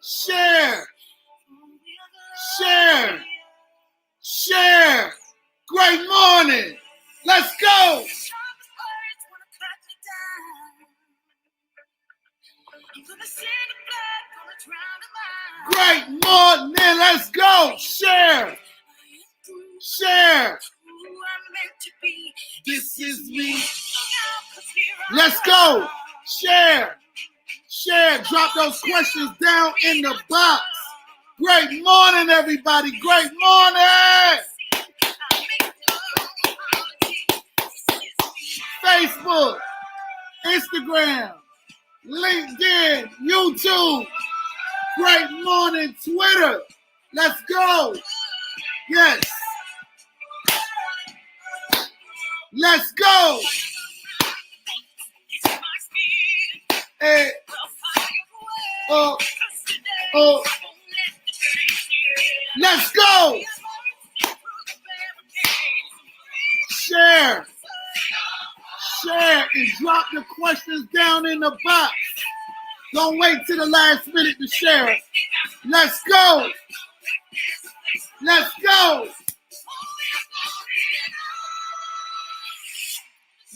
Share. Share. Share. Great morning. Let's go. Great morning. Let's go. Share. Share. This is me. Let's go. Share. Share. Drop those questions down in the box. Great morning, everybody. Great morning. Facebook, Instagram, LinkedIn, YouTube. Great morning, Twitter. Let's go. Yes. Let's go. Hey. Oh. Oh. Let's go. Share. Share and drop the questions down in the box. Don't wait till the last minute to share. Let's go. Let's go.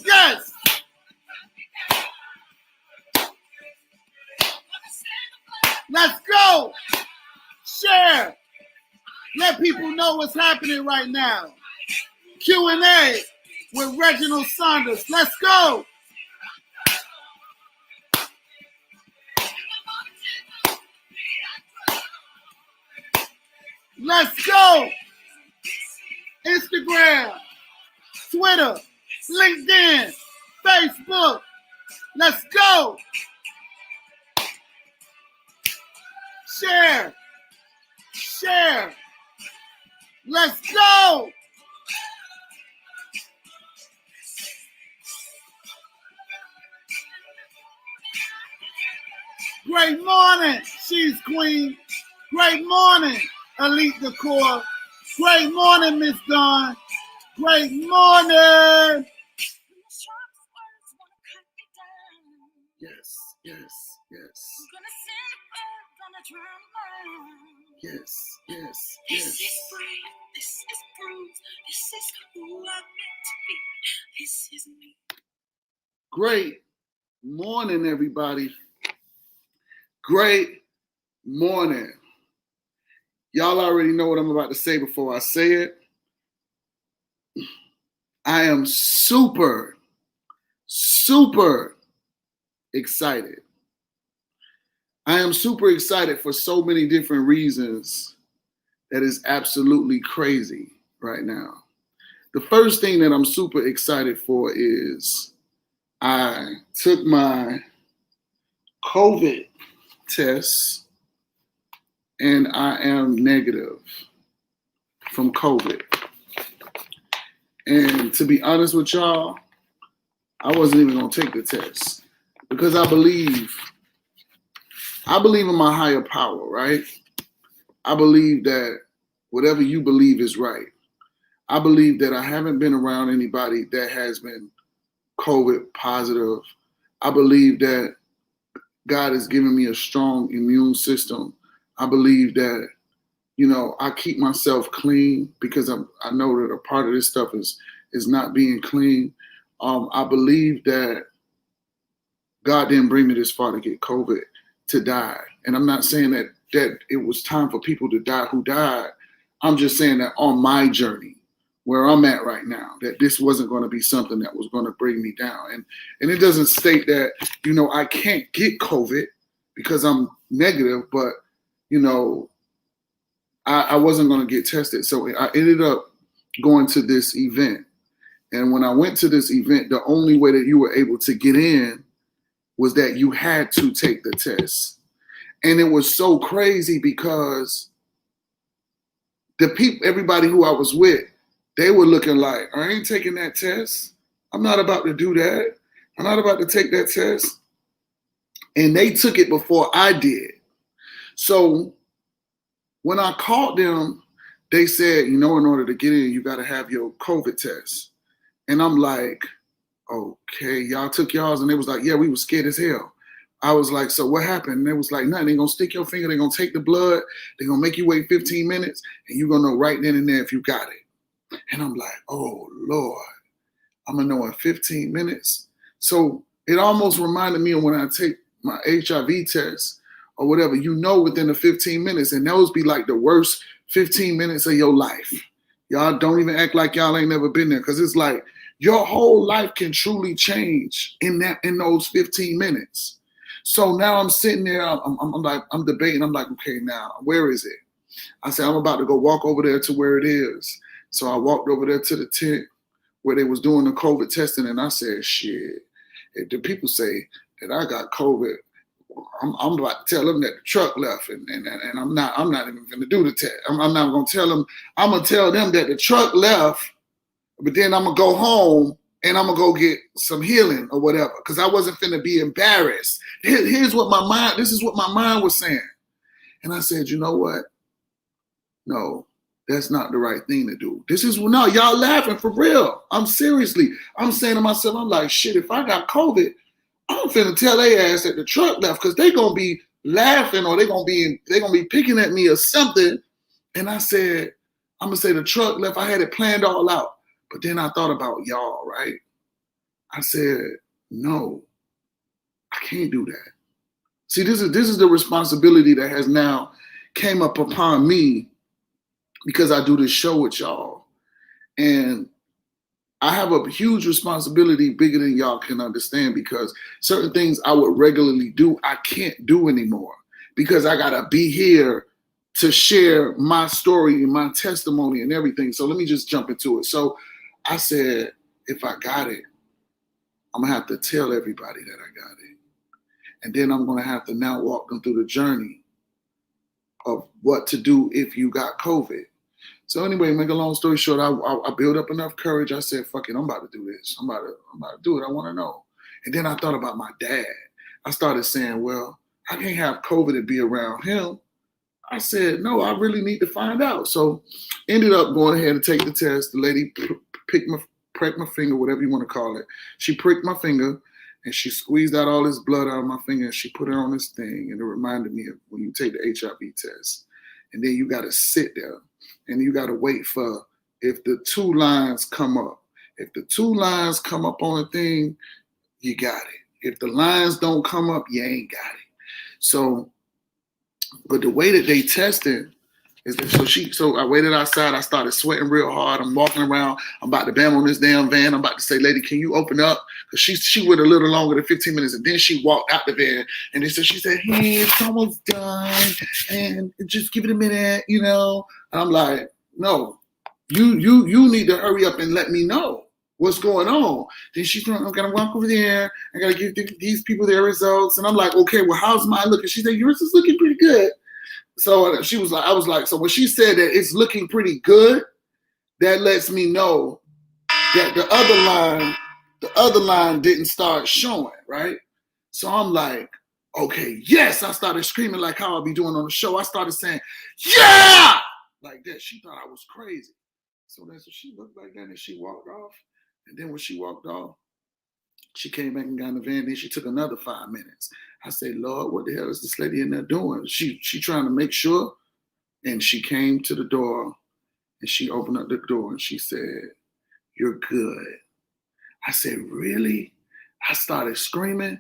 Yes. Let's go. Share. Let people know what's happening right now. Q&A with Reginald Saunders. Let's go. Let's go. Instagram, Twitter, LinkedIn, Facebook. Let's go. Share. Share. Let's go. Great morning, She's Queen. Great morning, Elite Decor. Great morning, Miss Dawn. Great morning. Yes, yes, yes. Yes, yes, yes. This is brave, this is bruised, this is who I'm meant to be. This is me. Great morning, everybody. Great morning. Y'all already know what I'm about to say before I say it. I am super, super excited. I am super excited for so many different reasons that is absolutely crazy right now. The first thing that I'm super excited for is I took my COVID test and I am negative from COVID. And to be honest with y'all, I wasn't even gonna take the test because I believe in my higher power, right? I believe that whatever you believe is right. I believe that I haven't been around anybody that has been COVID positive. I believe that God has given me a strong immune system. I believe that, I keep myself clean because I know that a part of this stuff is not being clean. I believe that God didn't bring me this far to get COVID to die. And I'm not saying that it was time for people to die who died. I'm just saying that on my journey, where I'm at right now, that this wasn't going to be something that was going to bring me down. And it doesn't state that, I can't get COVID because I'm negative, but, I wasn't going to get tested. So I ended up going to this event. And when I went to this event, the only way that you were able to get in was that you had to take the test. And it was so crazy because everybody who I was with, they were looking like, I ain't taking that test. I'm not about to do that. I'm not about to take that test. And they took it before I did. So when I called them, they said, in order to get in, you got to have your COVID test. And I'm like, okay, y'all took y'all's. And they was like, yeah, we were scared as hell. I was like, so what happened? And they was like, nothing. They're going to stick your finger. They're going to take the blood. They're going to make you wait 15 minutes. And you're going to know right then and there if you got it. And I'm like, oh, Lord, I'm going to know in 15 minutes. So it almost reminded me of when I take my HIV test or whatever, you know, within the 15 minutes. And those be like the worst 15 minutes of your life. Y'all don't even act like y'all ain't never been there, because it's like your whole life can truly change in those 15 minutes. So now I'm sitting there, I'm debating. I'm like, okay, now where is it? I said, I'm about to go walk over there to where it is. So I walked over there to the tent where they was doing the COVID testing, and I said, shit, if the people say that I got COVID, I'm about to tell them that the truck left, and I'm not even going to do the test. I'm not going to tell them. I'm going to tell them that the truck left, but then I'm going to go home and I'm going to go get some healing or whatever, because I wasn't going to be embarrassed. This is what my mind was saying. And I said, you know what? No, that's not the right thing to do. No, y'all laughing for real. I'm saying to myself, I'm like, shit, if I got COVID, I'm finna tell their ass that the truck left, because they gonna be laughing, or they gonna be picking at me or something. And I said, I'm gonna say the truck left. I had it planned all out. But then I thought about y'all, right? I said, no, I can't do that. See, this is the responsibility that has now came up upon me, because I do this show with y'all. And I have a huge responsibility, bigger than y'all can understand, because certain things I would regularly do, I can't do anymore, because I gotta be here to share my story and my testimony and everything. So let me just jump into it. So I said, if I got it, I'm gonna have to tell everybody that I got it. And then I'm gonna have to now walk them through the journey of what to do if you got COVID. So anyway, make a long story short, I built up enough courage. I said, fuck it, I'm about to do this. I'm about to do it. I want to know. And then I thought about my dad. I started saying, well, I can't have COVID and be around him. I said, no, I really need to find out. So ended up going ahead and take the test. The lady pricked my finger, whatever you want to call it. She pricked my finger, and she squeezed out all this blood out of my finger, and she put it on this thing. And it reminded me of when you take the HIV test. And then you got to sit there. And you got to wait for if the two lines come up. If the two lines come up on a thing, you got it. If the lines don't come up, you ain't got it. So, but the way that they tested is that, so I waited outside. I started sweating real hard. I'm walking around. I'm about to bam on this damn van. I'm about to say, lady, can you open up? Because she went a little longer than 15 minutes. And then she walked out the van. And she said, hey, it's almost done. And just give it a minute, you know. And I'm like, no, you need to hurry up and let me know what's going on. Then she's going, I'm going to walk over there. I got to give these people their results. And I'm like, okay, well, how's mine looking? She said, yours is looking pretty good. So she was like, I was like, so when she said that it's looking pretty good, that lets me know that the other line didn't start showing, right? So I'm like, okay, yes. I started screaming like how I'll be doing on the show. I started saying, yeah, like that. She thought I was crazy. So then she looked like that and she walked off. And then when she walked off, she came back and got in the van. Then she took another 5 minutes. I said, Lord, what the hell is this lady in there doing? She trying to make sure. And she came to the door and she opened up the door and she said, you're good. I said, really? I started screaming.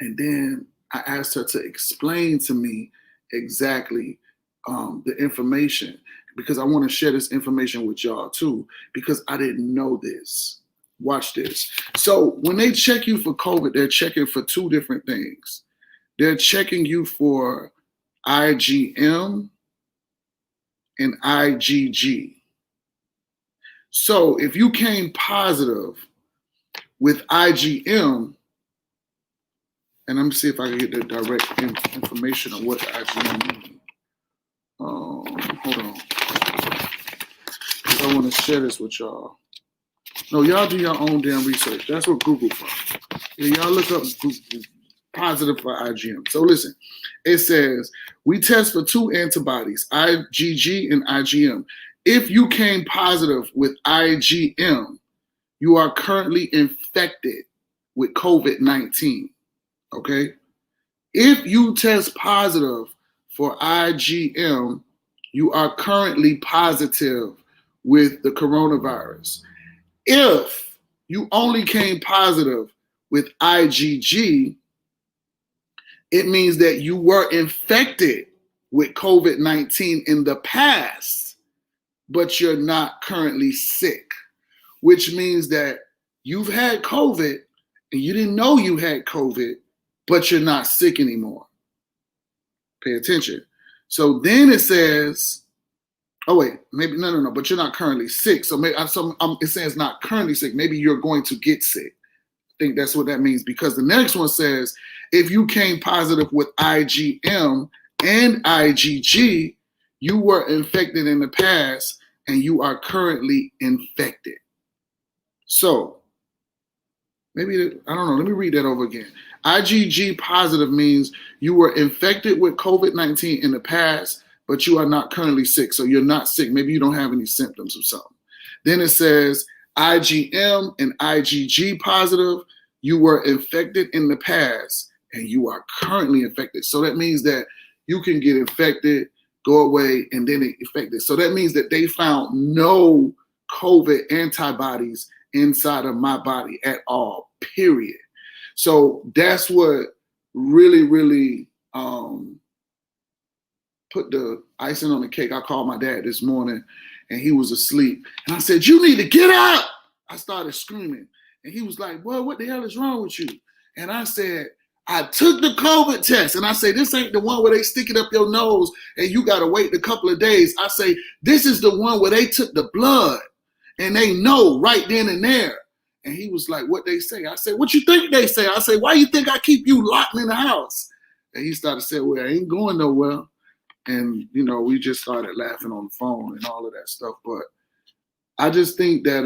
And then I asked her to explain to me exactly the information, because I want to share this information with y'all too, because I didn't know this. Watch this. So when they check you for COVID, they're checking for two different things. They're checking you for IgM and IgG. So if you came positive with IgM, and let me see if I can get the direct information on what the IgM means. Hold on. I want to share this with y'all. No, y'all do your own damn research. That's what Google for. Yeah, y'all look up Google, positive for IgM. So listen, it says, we test for two antibodies, IgG and IgM. If you came positive with IgM, you are currently infected with COVID-19, okay? If you test positive for IgM, you are currently positive with the coronavirus. If you only came positive with IgG, it means that you were infected with COVID-19 in the past, but you're not currently sick, which means that you've had COVID and you didn't know you had COVID, but you're not sick anymore. Pay attention. So then it says, oh wait, maybe no, but you're not currently sick. So maybe it says not currently sick. Maybe you're going to get sick. I think that's what that means, because the next one says if you came positive with IgM and IgG, you were infected in the past and you are currently infected. So maybe, I don't know, let me read that over again. IgG positive means you were infected with COVID-19 in the past, but you are not currently sick. So you're not sick. Maybe you don't have any symptoms or something. Then it says IgM and IgG positive, you were infected in the past and you are currently infected. So that means that you can get infected, go away, and then infected. So that means that they found no COVID antibodies inside of my body at all, period. So that's what really put the icing on the cake. I called my dad this morning and he was asleep. And I said, you need to get up. I started screaming. And he was like, well, what the hell is wrong with you? And I said, I took the COVID test. And I say, this ain't the one where they stick it up your nose and you got to wait a couple of days. I say, this is the one where they took the blood and they know right then and there. And he was like, what they say? I said, what you think they say? I say, why you think I keep you locked in the house? And he started saying, well, I ain't going nowhere. And, you know, we just started laughing on the phone and all of that stuff. But I just think that,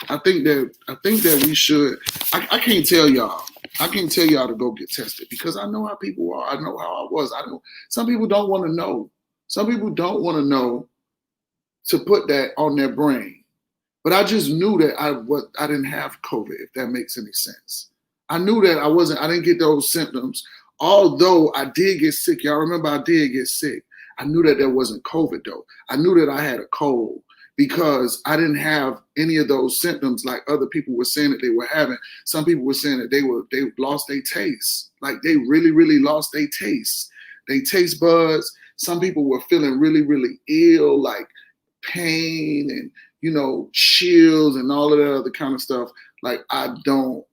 I think that we should, I can't tell y'all. I can't tell y'all to go get tested because I know how people are. I know how I was. I know some people don't want to know. Some people don't want to know to put that on their brain. But I just knew that I didn't have COVID, if that makes any sense. I knew that I didn't get those symptoms. Although I did get sick. Y'all remember I did get sick. I knew that there wasn't COVID though. I knew that I had a cold because I didn't have any of those symptoms like other people were saying that they were having. Some people were saying that they lost their taste. Like they really lost their taste. They taste buds. Some people were feeling really ill, like pain and, you know, chills and all of that other kind of stuff. Like I didn't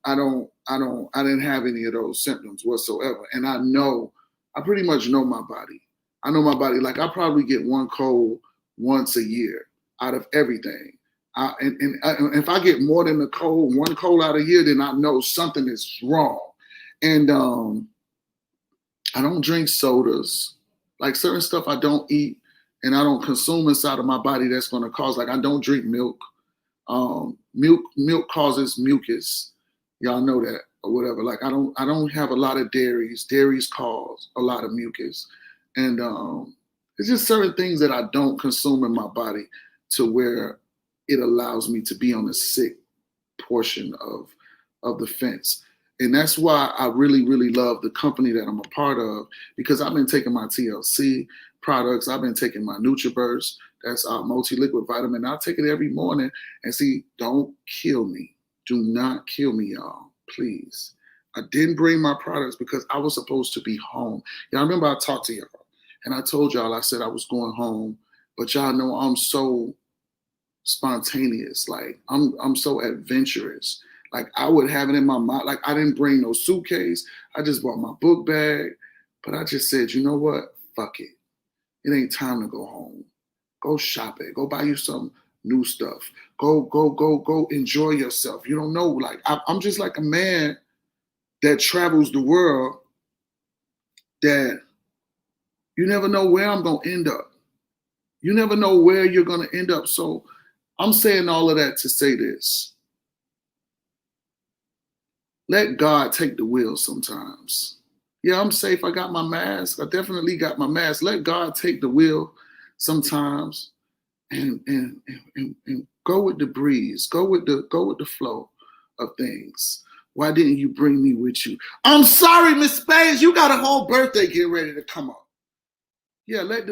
have any of those symptoms whatsoever. And I pretty much know my body. I know my body. Like I probably get one cold once a year out of everything. And if I get more than one cold out a year, then I know something is wrong. And I don't drink sodas. Like certain stuff I don't eat and I don't consume inside of my body that's going to cause, like I don't drink milk. Milk causes mucus. Y'all know that or whatever. Like I don't have a lot of dairies. Dairies cause a lot of mucus. And it's just certain things that I don't consume in my body to where it allows me to be on the sick portion of the fence. And that's why I really love the company that I'm a part of, because I've been taking my TLC products. I've been taking my NutriBurst. That's our multi-liquid vitamin. I take it every morning. And see, don't kill me. Do not kill me, y'all. Please. I didn't bring my products because I was supposed to be home. Y'all remember I talked to y'all and I told y'all, I said I was going home, but y'all know I'm so spontaneous. Like I'm so adventurous. Like I would have it in my mind. Like I didn't bring no suitcase. I just brought my book bag, but I just said, you know what? Fuck it. It ain't time to go home. Go shop it. Go buy you some new stuff. Go enjoy yourself. You don't know. Like I'm just like a man that travels the world that you never know where I'm going to end up. You never know where you're going to end up. So I'm saying all of that to say this. Let God take the wheel sometimes. Yeah, I'm safe. I got my mask. I definitely got my mask. Let God take the wheel sometimes and go with the breeze. Go with the flow of things. Why didn't you bring me with you? I'm sorry, Miss Spades, you got a whole birthday getting ready to come up. Yeah, let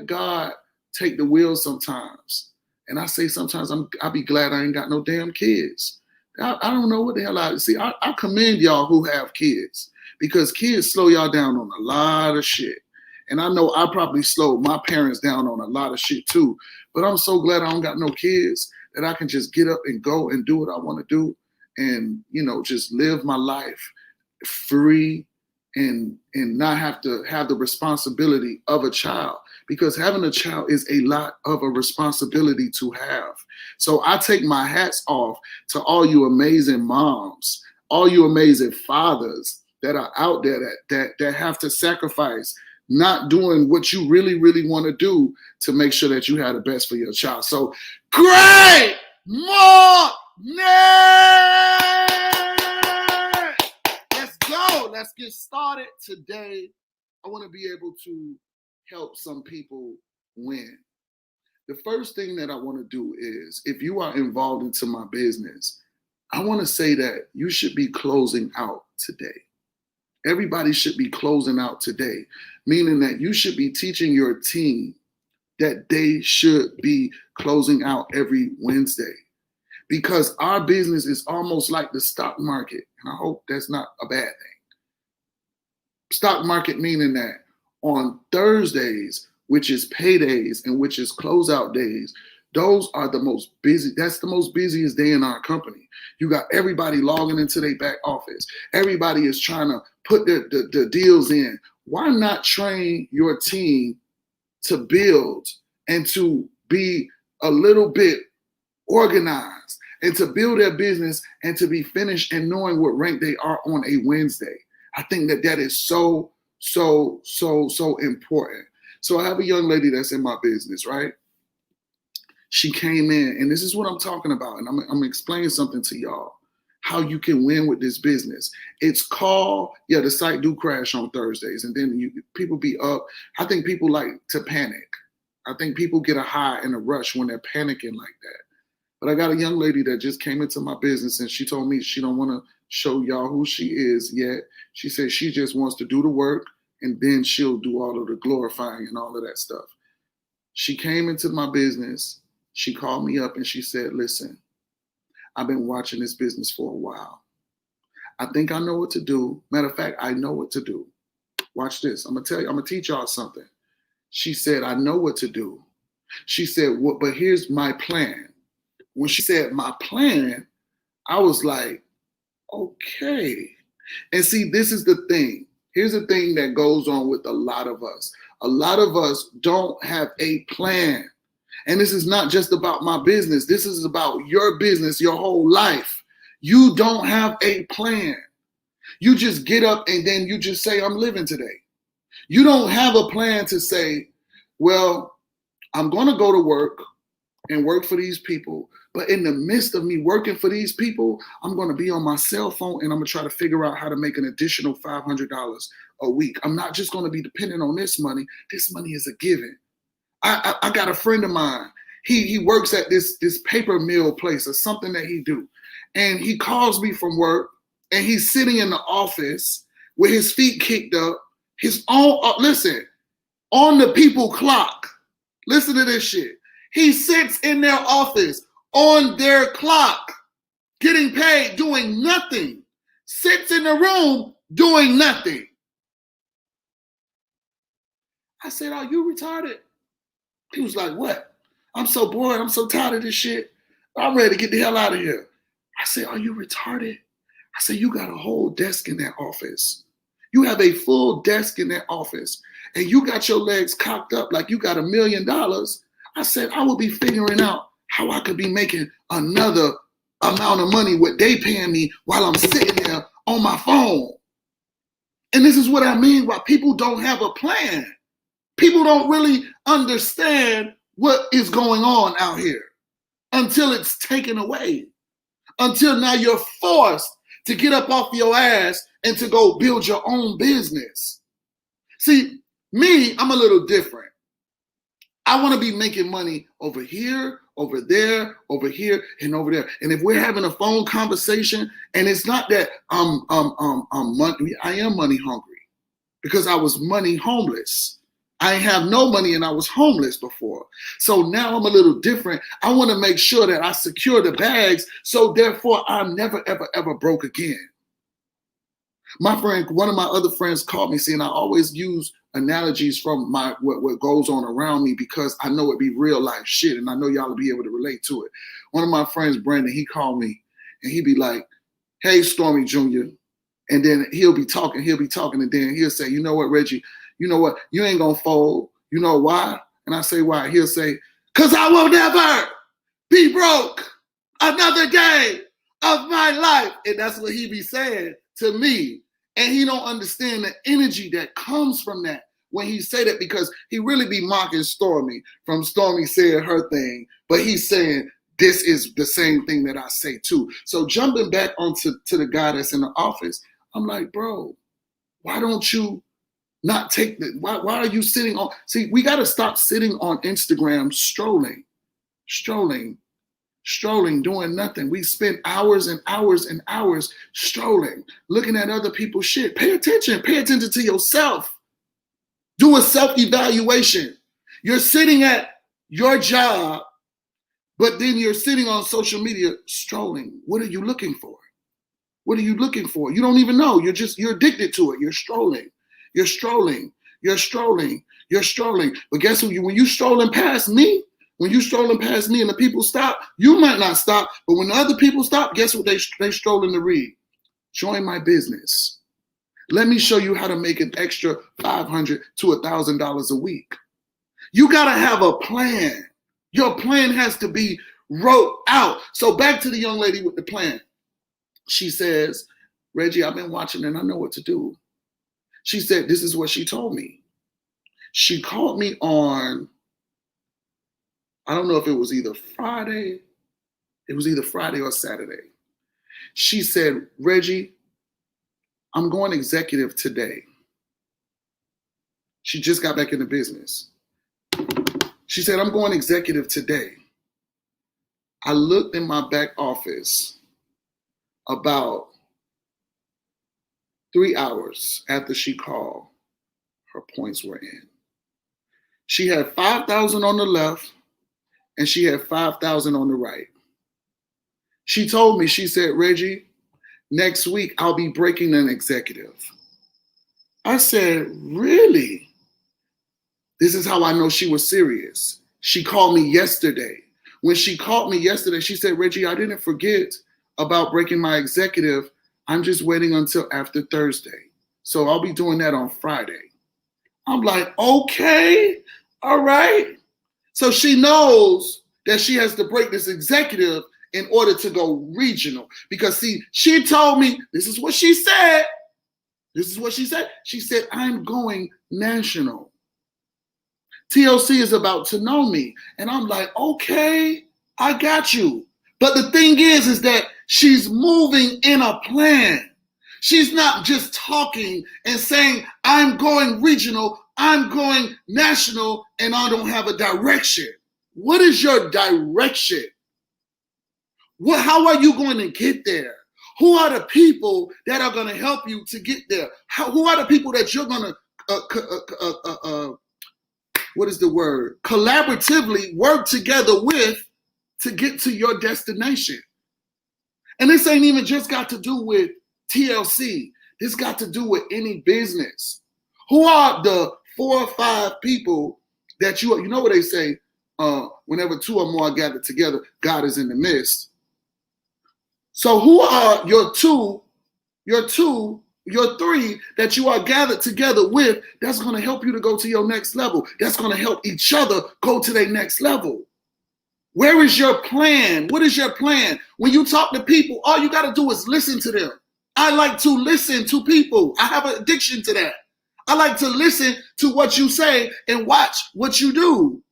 God take the wheel sometimes. And I say sometimes I'll be glad I ain't got no damn kids. I don't know what the hell I commend y'all who have kids, because kids slow y'all down on a lot of shit. And I know I probably slowed my parents down on a lot of shit too. But I'm so glad I don't got no kids, that I can just get up and go and do what I want to do, and just live my life free, and not have to have the responsibility of a child, because having a child is a lot of a responsibility to have. So I take my hats off to all you amazing moms, all you amazing fathers that are out there that have to sacrifice not doing what you really, really want to do to make sure that you have the best for your child. So great morning! Let's go. Let's get started today. I want to be able to help some people win. The first thing that I want to do is, if you are involved into my business, I want to say that you should be closing out today. Everybody should be closing out today, meaning that you should be teaching your team that they should be closing out every Wednesday, because our business is almost like the stock market. And I hope that's not a bad thing. Stock market meaning that on Thursdays, which is paydays and which is closeout days, those are the most busy. That's the most busiest day in our company. You got everybody logging into their back office. Everybody is trying to put the deals in. Why not train your team to build and to be a little bit organized and to build their business and to be finished and knowing what rank they are on a Wednesday? I think that is so important. So I have a young lady that's in my business, right? She came in, and this is what I'm talking about, and I'm explaining something to y'all, how you can win with this business. It's called, the site do crash on Thursdays, and then people be up. I think people like to panic. I think people get a high and a rush when they're panicking like that. But I got a young lady that just came into my business, and she told me she don't want to show y'all who she is yet. She said she just wants to do the work, and then she'll do all of the glorifying and all of that stuff. She came into my business. She called me up and she said, listen, I've been watching this business for a while. I think I know what to do. Matter of fact, I know what to do. Watch this. I'm going to teach y'all something. She said, I know what to do. She said, well, but here's my plan. When she said my plan, I was like, okay. And see, this is the thing. Here's the thing that goes on with a lot of us. A lot of us don't have a plan. And this is not just about my business. This is about your business, your whole life. You don't have a plan. You just get up and then you just say, I'm living today. You don't have a plan to say, well, I'm going to go to work and work for these people. But in the midst of me working for these people, I'm going to be on my cell phone and I'm going to try to figure out how to make an additional $500 a week. I'm not just going to be dependent on this money. This money is a given. I got a friend of mine. He works at this paper mill place or something that he do. And he calls me from work and he's sitting in the office with his feet kicked up, his own, listen, on the people clock. Listen to this shit. He sits in their office on their clock, getting paid, doing nothing. Sits in the room doing nothing. I said, are you retarded? He was like, what? I'm so bored. I'm so tired of this shit. I'm ready to get the hell out of here. I said, are you retarded? I said, you got a whole desk in that office. You have a full desk in that office. And you got your legs cocked up like you got $1 million. I said, I will be figuring out how I could be making another amount of money what they paying me while I'm sitting there on my phone. And this is what I mean why people don't have a plan. People don't really understand what is going on out here until it's taken away. Until now you're forced to get up off your ass and to go build your own business. See, me, I'm a little different. I want to be making money over here, over there, over here, and over there. And if we're having a phone conversation, and it's not that I'm money, I am money hungry because I was money homeless. I have no money and I was homeless before. So now I'm a little different. I want to make sure that I secure the bags. So therefore I'm never, ever, ever broke again. My friend, one of my other friends called me saying I always use analogies from what goes on around me because I know it be real life shit and I know y'all will be able to relate to it. One of my friends, Brandon, he called me and he'd be like, hey, Stormy Jr. And then he'll be talking, and then he'll say, you know what, Reggie, you know what, you ain't gonna fold. You know why? And I say, why? He'll say, because I will never be broke another day of my life. And that's what he be saying to me. And he don't understand the energy that comes from that when he say that, because he really be mocking Stormy from Stormy saying her thing, but he's saying this is the same thing that I say too. So jumping back onto the guy that's in the office, I'm like, bro, why don't you not take the, why are you sitting on, see, we got to stop sitting on Instagram strolling, doing nothing. We spend hours and hours and hours strolling, looking at other people's shit. Pay attention to yourself. Do a self-evaluation. You're sitting at your job, but then you're sitting on social media strolling. What are you looking for? What are you looking for? You don't even know. You're addicted to it. You're strolling. But guess who? When you strolling past me, and the people stop, you might not stop. But when the other people stop, guess what they strolling to read? Join my business. Let me show you how to make an extra $500 to $1,000 a week. You got to have a plan. Your plan has to be wrote out. So back to the young lady with the plan. She says, Reggie, I've been watching and I know what to do. She said, this is what she told me. She called me on, I don't know if it was either Friday or Saturday. She said, Reggie, I'm going executive today. She just got back into business. She said, I'm going executive today. I looked in my back office about 3 hours after she called. Her points were in. She had 5,000 on the left and she had 5,000 on the right. She told me, she said, Reggie, next week I'll be breaking an executive. I said, really? This is how I know she was serious. She called me yesterday. When she called me yesterday, she said, Reggie, I didn't forget about breaking my executive. I'm just waiting until after Thursday. So I'll be doing that on Friday. I'm like, okay, all right. So she knows that she has to break this executive in order to go regional. Because see, she told me, this is what she said. She said, I'm going national. TLC is about to know me. And I'm like, okay, I got you. But the thing is that she's moving in a plan. She's not just talking and saying, I'm going regional, I'm going national, and I don't have a direction. What is your direction? How are you going to get there? Who are the people that are going to help you to get there? Who are the people that you're going to, collaboratively work together with to get to your destination? And this ain't even just got to do with TLC. This got to do with any business. Who are the 4 or 5 people that you know what they say, whenever 2 or more are gathered together, God is in the midst. So who are your 3 that you are gathered together with that's going to help you to go to your next level? That's going to help each other go to their next level. Where is your plan? What is your plan? When you talk to people, all you got to do is listen to them. I like to listen to people. I have an addiction to that. I like to listen to what you say and watch what you do.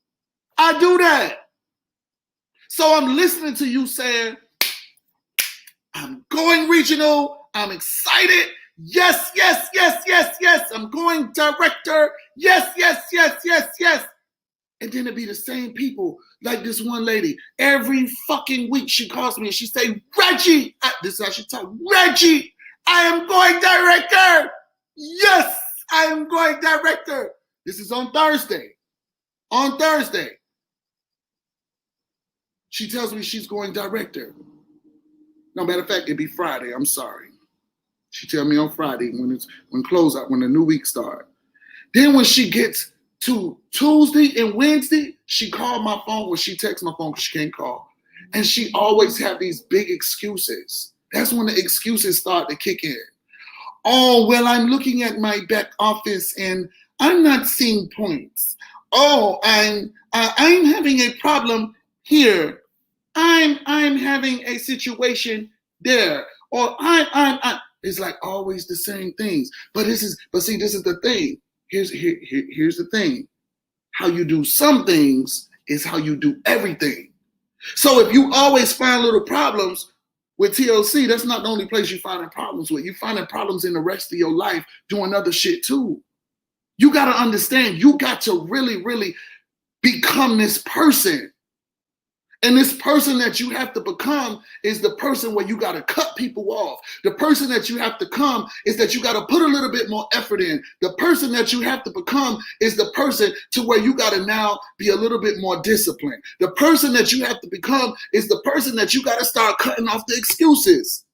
I do that. So I'm listening to you saying, I'm going regional. I'm excited. Yes, yes, yes, yes, yes. I'm going director. Yes, yes, yes, yes, yes. And then it be the same people, like this one lady. Every fucking week she calls me and she say, Reggie, this is how she talk, Reggie, I am going director. Yes, I am going director. This is on Thursday. On Thursday. She tells me she's going director. No, matter of fact, it'd be Friday. I'm sorry. She tell me on Friday when closeout, when the new week start. Then when she gets to Tuesday and Wednesday, she called my phone. When she texts my phone because she can't call. And she always have these big excuses. That's when the excuses start to kick in. Oh, well, I'm looking at my back office and I'm not seeing points. Oh, I'm having a problem here. I'm having a situation there. Or it's like always the same things. But see, this is the thing. Here's the thing. How you do some things is how you do everything. So if you always find little problems with TLC, that's not the only place you finding problems with. You finding problems in the rest of your life doing other shit too. You got to understand, you got to really, really become this person. And this person that you have to become is the person where you got to cut people off. The person that you have to become is that you got to put a little bit more effort in. The person that you have to become is the person to where you got to now be a little bit more disciplined. The person that you have to become is the person that you got to start cutting off the excuses.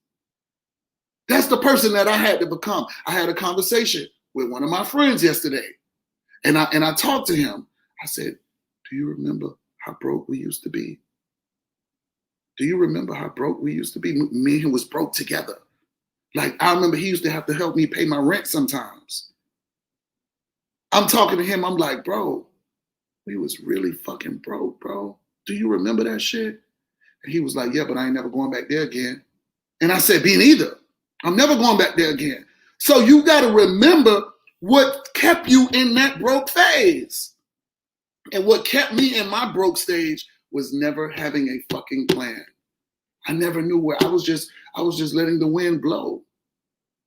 That's the person that I had to become. I had a conversation with one of my friends yesterday. And I talked to him. I said, do you remember how broke we used to be? Do you remember how broke we used to be? Me and him was broke together. Like, I remember he used to have to help me pay my rent sometimes. I'm talking to him. I'm like, bro, we was really fucking broke, bro. Do you remember that shit? And he was like, yeah, but I ain't never going back there again. And I said, me neither. I'm never going back there again. So you got to remember what kept you in that broke phase. And what kept me in my broke stage was never having a fucking plan. I never knew where I was just letting the wind blow.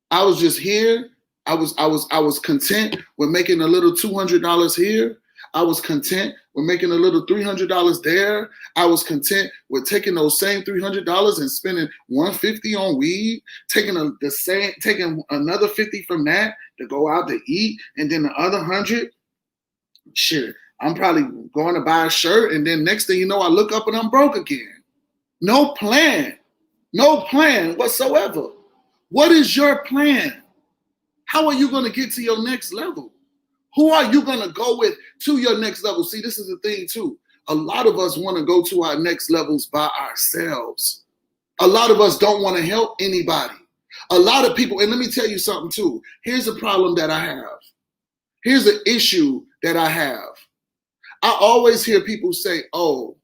I was just here. I was content with making a little $200 here. I was content with making a little $300 there. I was content with taking those same $300 and spending $150 on weed, taking another 50 from that to go out to eat, and then the other 100, shit, I'm probably going to buy a shirt, and then next thing you know, I look up and I'm broke again. No plan whatsoever. What is your plan? How are you going to get to your next level? Who are you going to go with to your next level? See, this is the thing too. A lot of us want to go to our next levels by ourselves. A lot of us don't want to help anybody. A lot of people, and let me tell you something too. Here's a problem that I have. Here's an issue that I have. I always hear people say, oh,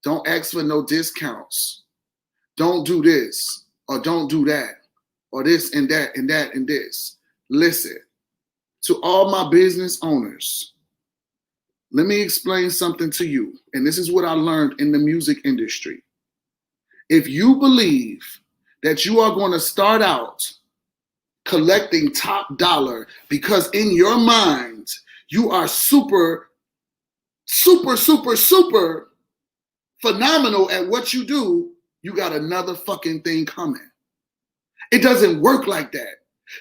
don't ask for no discounts. Don't do this or don't do that or this and that and that and this. Listen, to all my business owners, let me explain something to you. And this is what I learned in the music industry. If you believe that you are going to start out collecting top dollar because in your mind, you are super phenomenal at what you do, you got another fucking thing coming. It doesn't work like that.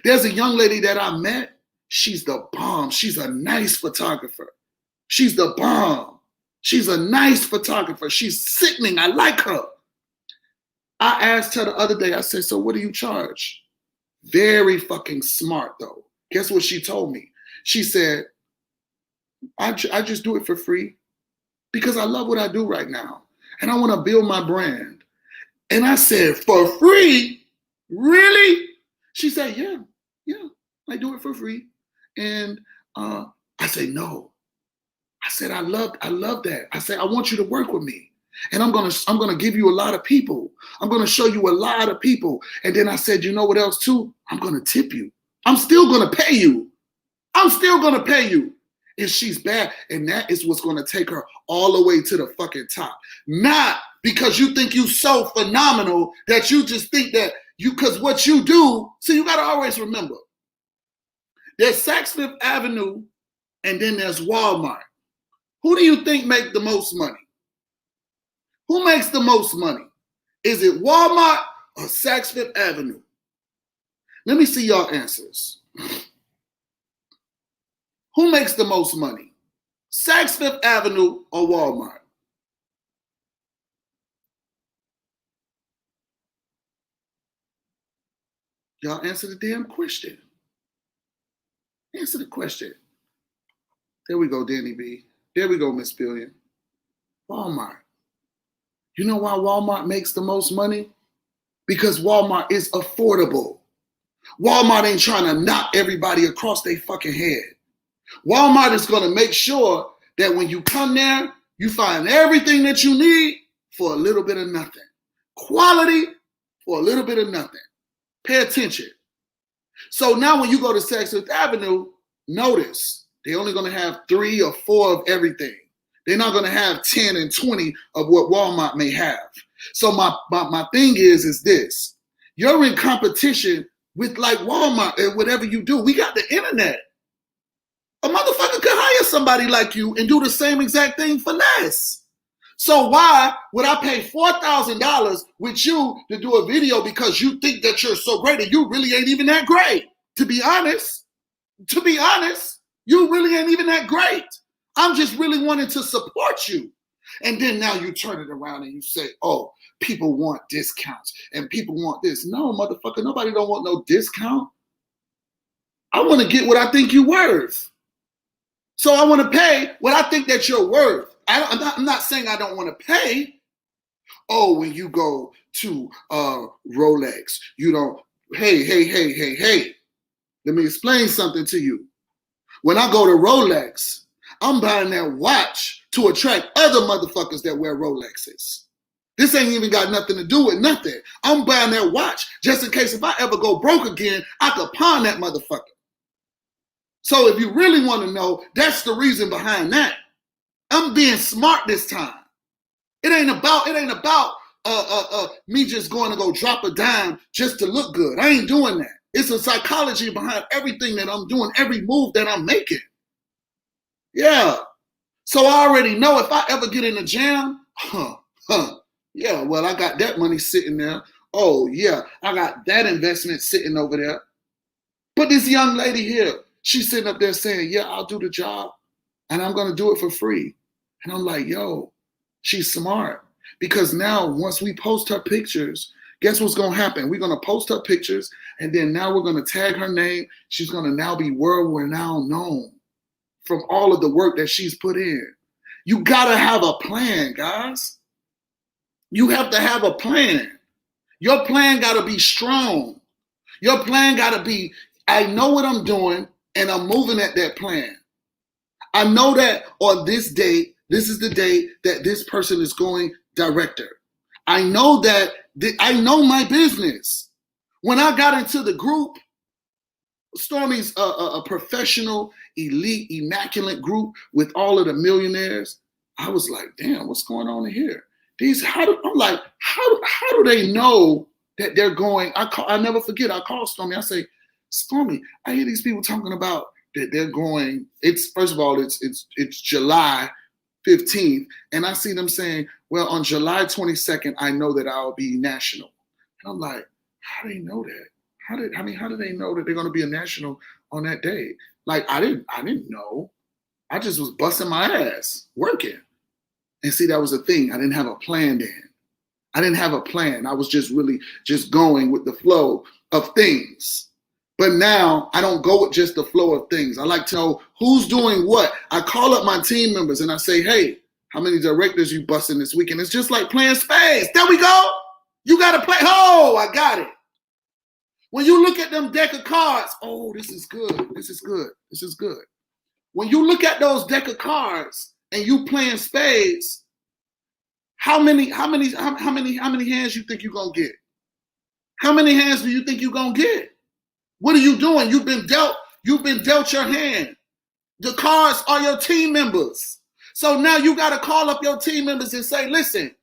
There's a young lady that I met. She's the bomb. She's a nice photographer. She's the bomb. She's a nice photographer. She's sickening. I like her. I asked her the other day, I said, so what do you charge? Very fucking smart though. Guess what she told me? She said, I just do it for free because I love what I do right now. And I want to build my brand. And I said, for free? Really? She said, yeah, I do it for free. And I said, no. I said, I love that. I said, I want you to work with me. And I'm gonna give you a lot of people. I'm gonna show you a lot of people. And then I said, you know what else too? I'm gonna tip you. I'm still gonna pay you. And she's bad. And that is what's gonna take her all the way to the fucking top. Not because you think you so phenomenal that you just think that because what you do, so you gotta always remember, there's Saks Fifth Avenue and then there's Walmart. Who do you think make the most money? Who makes the most money? Is it Walmart or Saks Fifth Avenue? Let me see y'all answers. Who makes the most money? Saks Fifth Avenue or Walmart? Y'all answer the damn question. Answer the question. There we go, Danny B. There we go, Miss Billion. Walmart. You know why Walmart makes the most money? Because Walmart is affordable. Walmart ain't trying to knock everybody across their fucking head. Walmart is going to make sure that when you come there, you find everything that you need for a little bit of nothing. Quality for a little bit of nothing. Pay attention. So now when you go to Saks Fifth Avenue, notice they're only going to have 3 or 4 of everything. They're not going to have 10 and 20 of what Walmart may have. So my thing is this. You're in competition with like Walmart and whatever you do. We got the internet. A motherfucker could hire somebody like you and do the same exact thing for less. So why would I pay $4,000 with you to do a video because you think that you're so great and you really ain't even that great? To be honest, you really ain't even that great. I'm just really wanting to support you. And then now you turn it around and you say, oh, people want discounts and people want this. No, motherfucker, nobody don't want no discount. I want to get what I think you're worth. So I want to pay what I think that you're worth. I'm not saying I don't want to pay. Oh, when you go to Rolex, you don't, hey. Let me explain something to you. When I go to Rolex, I'm buying that watch to attract other motherfuckers that wear Rolexes. This ain't even got nothing to do with nothing. I'm buying that watch just in case if I ever go broke again, I could pawn that motherfucker. So if you really want to know, that's the reason behind that. I'm being smart this time. It ain't about me just going to go drop a dime just to look good. I ain't doing that. It's a psychology behind everything that I'm doing, every move that I'm making. Yeah. So I already know if I ever get in a jam, yeah, well, I got that money sitting there. Oh, yeah, I got that investment sitting over there. But this young lady here, she's sitting up there saying, yeah, I'll do the job and I'm going to do it for free. And I'm like, yo, she's smart. Because now once we post her pictures, guess what's going to happen? We're going to post her pictures and then now we're going to tag her name. She's going to now be world renowned known from all of the work that she's put in. You got to have a plan, guys. You have to have a plan. Your plan got to be strong. Your plan got to be, I know what I'm doing and I'm moving at that plan. I know that on this date, this is the date that this person is going director. I know that I know my business. When I got into the group, Stormy's a professional, elite, immaculate group with all of the millionaires. I was like, damn, what's going on here? How do they know that they're going? I never forget. I called Stormy. I say, Stormy, I hear these people talking about that they're going. First of all, it's July 15th, and I see them saying, well, on July 22nd, I know that I'll be national. And I'm like, how do they know that? How do they know that they're going to be a national on that day? Like, I didn't know. I just was busting my ass working. And see, that was the thing. I didn't have a plan then. I didn't have a plan. I was just really just going with the flow of things. But now I don't go with just the flow of things. I like to know who's doing what. I call up my team members and I say, hey, how many directors you busting this weekend? It's just like playing spades. There we go. You got to play. Oh, I got it. When you look at them deck of cards, oh, this is good. This is good. This is good. When you look at those deck of cards and you playing spades, how many hands you think you're gonna get? How many hands do you think you're gonna get? What are you doing? You've been dealt your hand. The cards are your team members. So now you gotta call up your team members and say, listen,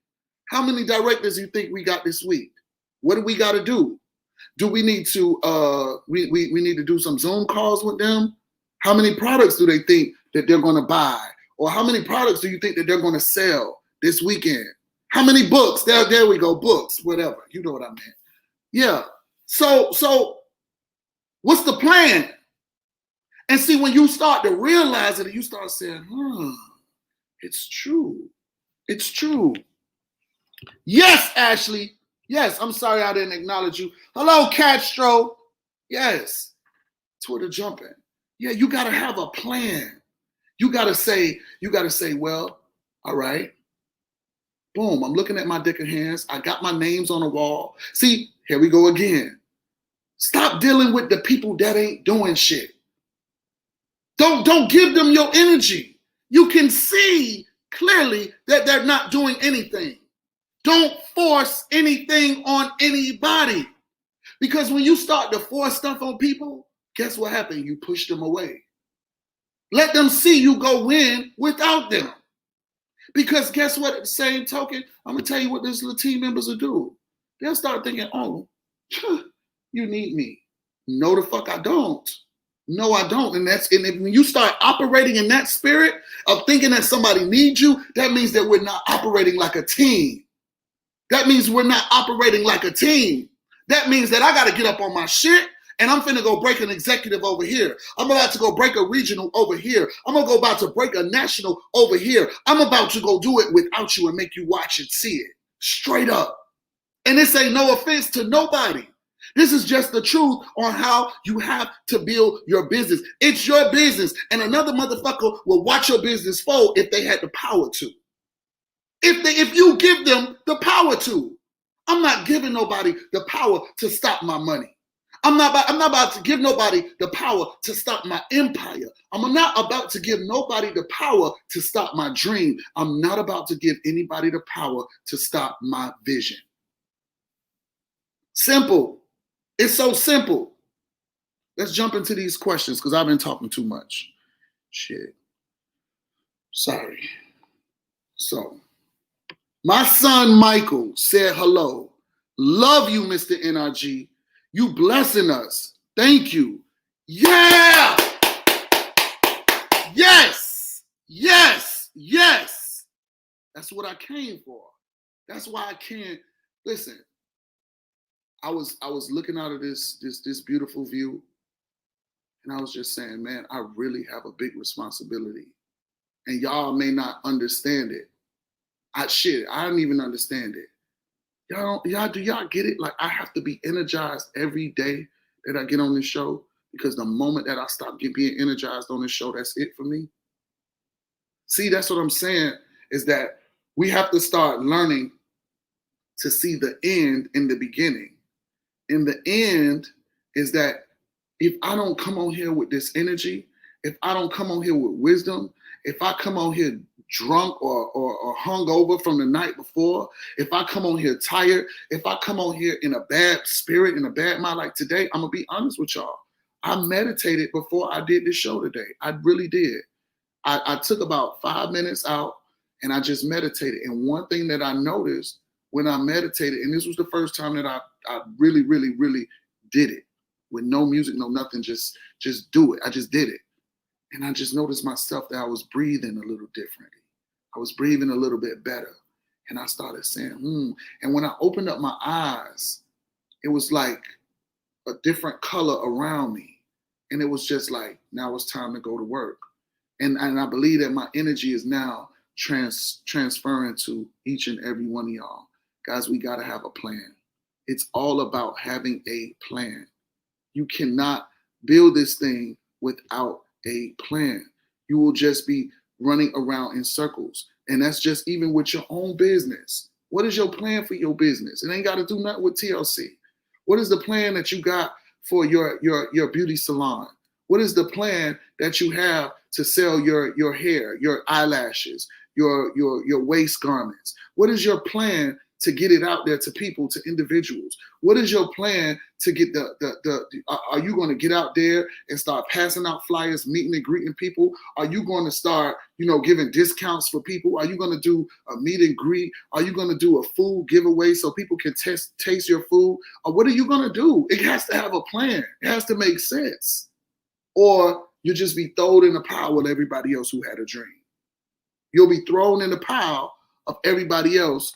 how many directors you think we got this week? What do we gotta do? Do we need to we need to do some Zoom calls with them? How many products do they think that they're gonna buy Or how many products do you think that they're going to sell this weekend? How many books? There we go, books, whatever. You know what I meant. Yeah. So what's the plan? And see, when you start to realize it, you start saying, it's true. It's true. Yes, Ashley. Yes, I'm sorry I didn't acknowledge you. Hello, Castro. Yes. Twitter jumping. Yeah, you got to have a plan. You got to say, well, all right. Boom, I'm looking at my deck of hands. I got my names on the wall. See, here we go again. Stop dealing with the people that ain't doing shit. Don't give them your energy. You can see clearly that they're not doing anything. Don't force anything on anybody. Because when you start to force stuff on people, guess what happens? You push them away. Let them see you go in without them. Because guess what? At the same token, I'm going to tell you what these little team members will do. They'll start thinking, oh, you need me. No, the fuck I don't. No, I don't. And when you start operating in that spirit of thinking that somebody needs you, that means that we're not operating like a team. That means we're not operating like a team. That means that I got to get up on my shit and I'm finna go break an executive over here. I'm about to go break a regional over here. I'm about to break a national over here. I'm about to go do it without you and make you watch and see it. Straight up. And this ain't no offense to nobody. This is just the truth on how you have to build your business. It's your business. And another motherfucker will watch your business fold if they had the power to. If you give them the power to. I'm not giving nobody the power to stop my money. I'm not about to give nobody the power to stop my empire. I'm not about to give nobody the power to stop my dream. I'm not about to give anybody the power to stop my vision. Simple. It's so simple. Let's jump into these questions because I've been talking too much. Shit. Sorry. So, my son Michael said hello. Love you, Mr. NRG. You blessing us. Thank you. Yeah. Yes. Yes. Yes. That's what I came for. That's why I can't listen. I was looking out of this beautiful view, and I was just saying, man, I really have a big responsibility, and y'all may not understand it. I don't even understand it. Do y'all get it? Like, I have to be energized every day that I get on this show, because the moment that I stop being energized on this show, that's it for me. See, that's what I'm saying, is that we have to start learning to see the end in the beginning. And the end is that if I don't come on here with this energy, if I don't come on here with wisdom, if I come on here drunk or hungover from the night before, if I come on here tired, if I come on here in a bad spirit, in a bad mind like today, I'm going to be honest with y'all. I meditated before I did this show today. I really did. I took about 5 minutes out and I just meditated. And one thing that I noticed when I meditated, and this was the first time that I really, really, really did it with no music, no nothing, just do it. I just did it. And I just noticed myself that I was breathing a little differently. I was breathing a little bit better. And I started saying, And when I opened up my eyes, it was like a different color around me. And it was just like, now it's time to go to work. And I believe that my energy is now transferring to each and every one of y'all. Guys, we got to have a plan. It's all about having a plan. You cannot build this thing without a plan. You will just be running around in circles. And that's just even with your own business. What is your plan for your business? It ain't got to do nothing with TLC. What is the plan that you got for your beauty salon? What is the plan that you have to sell your hair, your eyelashes, your waist garments? What is your plan to get it out there to people, to individuals? What is your plan to get are you going to get out there and start passing out flyers, meeting and greeting people? Are you going to start, giving discounts for people? Are you going to do a meet and greet? Are you going to do a food giveaway so people can taste your food? Or what are you going to do? It has to have a plan. It has to make sense. Or you just be thrown in the pile with everybody else who had a dream. You'll be thrown in the pile of everybody else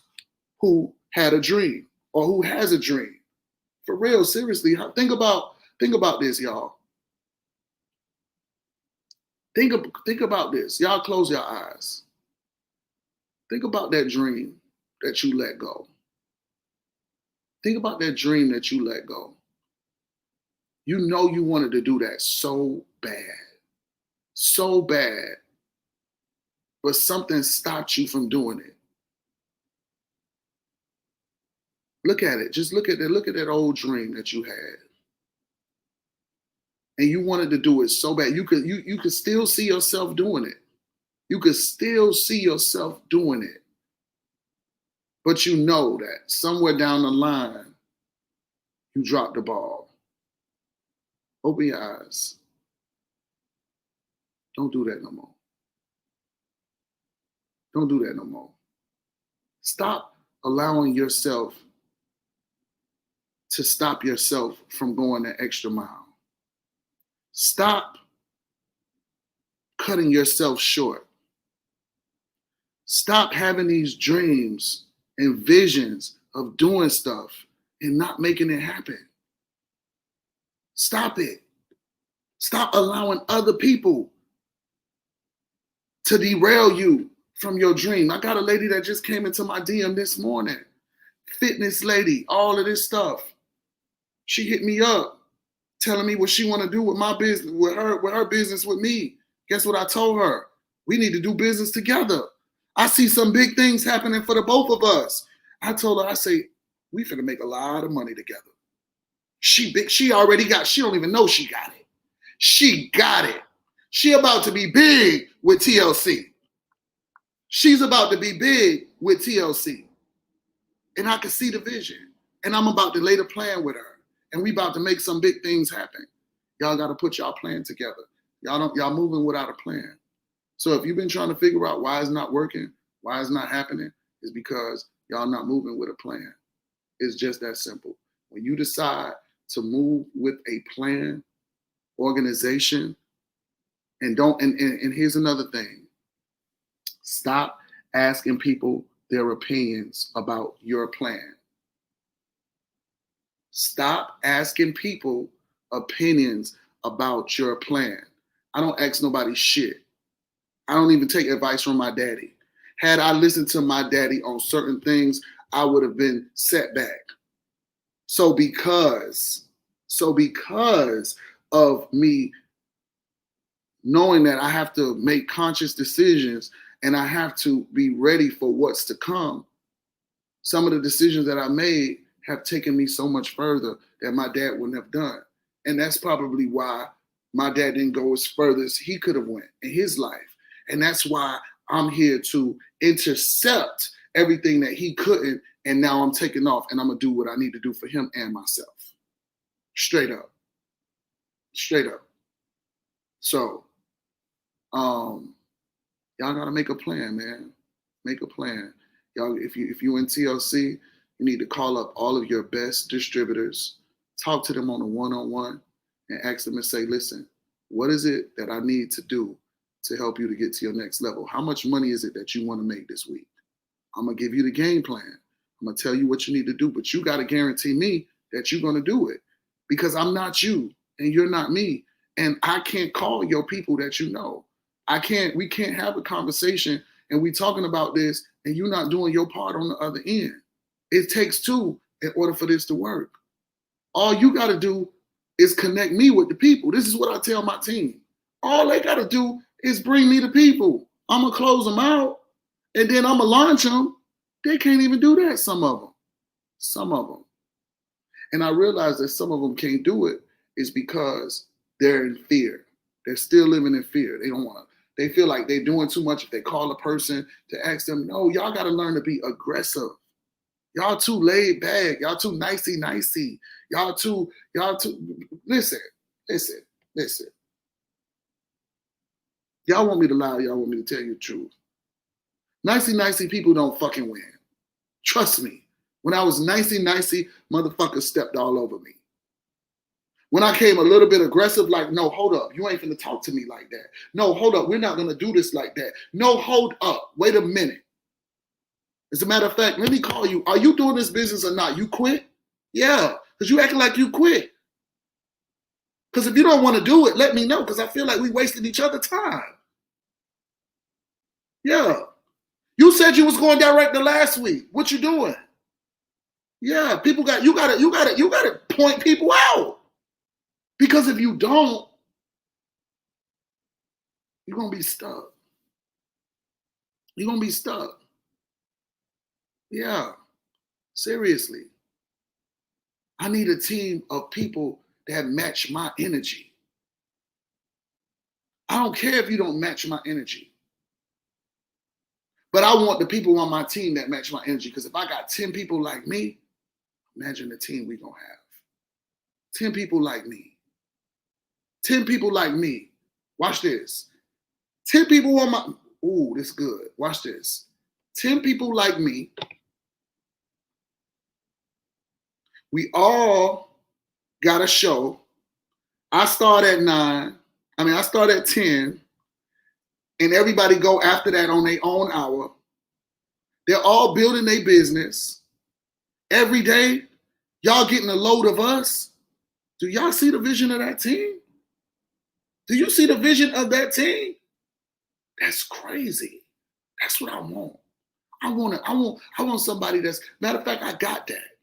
who had a dream or who has a dream. For real, seriously, think about this, y'all. Think about this. Y'all close your eyes. Think about that dream that you let go. Think about that dream that you let go. You know you wanted to do that so bad, but something stopped you from doing it. Look at it. Just look at that old dream that you had. And you wanted to do it so bad. You could still see yourself doing it. You could still see yourself doing it. But you know that somewhere down the line, you dropped the ball. Open your eyes. Don't do that no more. Don't do that no more. Stop allowing yourself to stop yourself from going the extra mile. Stop cutting yourself short. Stop having these dreams and visions of doing stuff and not making it happen. Stop it. Stop allowing other people to derail you from your dream. I got a lady that just came into my DM this morning. Fitness lady, all of this stuff. She hit me up, telling me what she want to do with my business, with her business with me. Guess what I told her? We need to do business together. I see some big things happening for the both of us. I told her, I say, we finna make a lot of money together. She already got, she don't even know she got it. She got it. She about to be big with TLC. She's about to be big with TLC. And I can see the vision. And I'm about to lay the plan with her. And we about to make some big things happen. Y'all got to put y'all plan together. Y'all moving without a plan. So if you've been trying to figure out why it's not working, why it's not happening, it's because y'all not moving with a plan. It's just that simple. When you decide to move with a plan, organization, and here's another thing. Stop asking people their opinions about your plan. Stop asking people opinions about your plan. I don't ask nobody shit. I don't even take advice from my daddy. Had I listened to my daddy on certain things, I would have been set back. So because of me knowing that I have to make conscious decisions and I have to be ready for what's to come, some of the decisions that I made have taken me so much further that my dad wouldn't have done. And that's probably why my dad didn't go as further as he could have went in his life. And that's why I'm here to intercept everything that he couldn't. And now I'm taking off and I'm going to do what I need to do for him and myself. Straight up. Straight up. So, y'all got to make a plan, man. Make a plan. Y'all, if you in TLC, you need to call up all of your best distributors, talk to them on a one-on-one, and ask them and say, listen, what is it that I need to do to help you to get to your next level? How much money is it that you want to make this week? I'm going to give you the game plan. I'm going to tell you what you need to do, but you got to guarantee me that you're going to do it because I'm not you and you're not me. And I can't call your people that you know. We can't have a conversation and we talking about this and you're not doing your part on the other end. It takes two in order for this to work. All you got to do is connect me with the people. This is what I tell my team. All they got to do is bring me the people. I'm going to close them out and then I'm going to launch them. They can't even do that, some of them. And I realize that some of them can't do it is because they're in fear. They're still living in fear. They don't want to. They feel like they're doing too much if they call a person to ask them, no, y'all got to learn to be aggressive. Y'all too laid back. Y'all too nicey. Y'all too, listen. Y'all want me to lie, y'all want me to tell you the truth. Nicey people don't fucking win. Trust me. When I was nicey, motherfuckers stepped all over me. When I came a little bit aggressive, like, no, hold up. You ain't finna talk to me like that. No, hold up. We're not going to do this like that. No, hold up. Wait a minute. As a matter of fact, let me call you. Are you doing this business or not? You quit? Yeah, because you acting like you quit. Because if you don't want to do it, let me know, because I feel like we wasted each other's time. Yeah. You said you was going direct the last week. What you doing? Yeah, people you gotta point people out. Because if you don't, you're gonna be stuck. You're gonna be stuck. Yeah. Seriously. I need a team of people that match my energy. I don't care if you don't match my energy. But I want the people on my team that match my energy. Because if I got 10 people like me, imagine the team we're going to have. 10 people like me. 10 people like me. Watch this. 10 people on my... Ooh, this is good. Watch this. 10 people like me. We all got a show. I start at 9. I start at 10. And everybody go after that on their own hour. They're all building their business. Every day, y'all getting a load of us. Do y'all see the vision of that team? Do you see the vision of that team? That's crazy. That's what I want. I want somebody that's, matter of fact, I got that.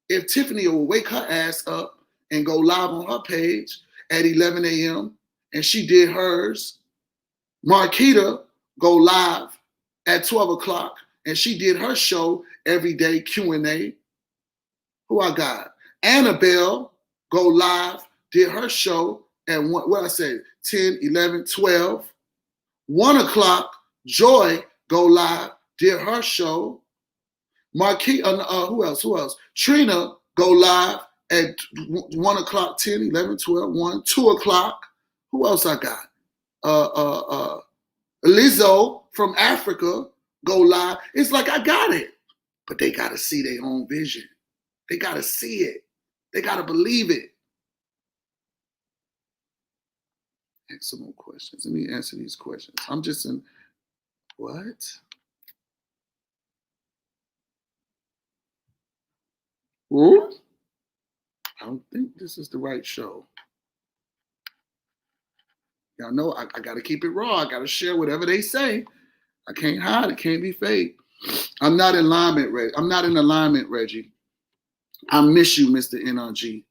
If Tiffany will wake her ass up and go live on her page at 11 a.m. and she did hers, Marquita go live at 12 o'clock and she did her show every day, Q&A. Who I got? Annabelle go live, did her show at 10, 11, 12. 1 o'clock, Joy go live, did her show. Marquita, who else? Trina go live at 1 o'clock, 10, 11, 12, 1, 2 o'clock. Who else I got? Lizzo from Africa go live. It's like I got it. But they got to see their own vision. They got to see it. They got to believe it. Ask some more questions. Let me answer these questions. I'm just in, what? Ooh? I don't think this is the right show. Y'all know I got to keep it raw. I got to share whatever they say. I can't hide. It can't be fake. I'm not in alignment, Reggie. I'm not in alignment, Reggie. I miss you, Mr. NRG.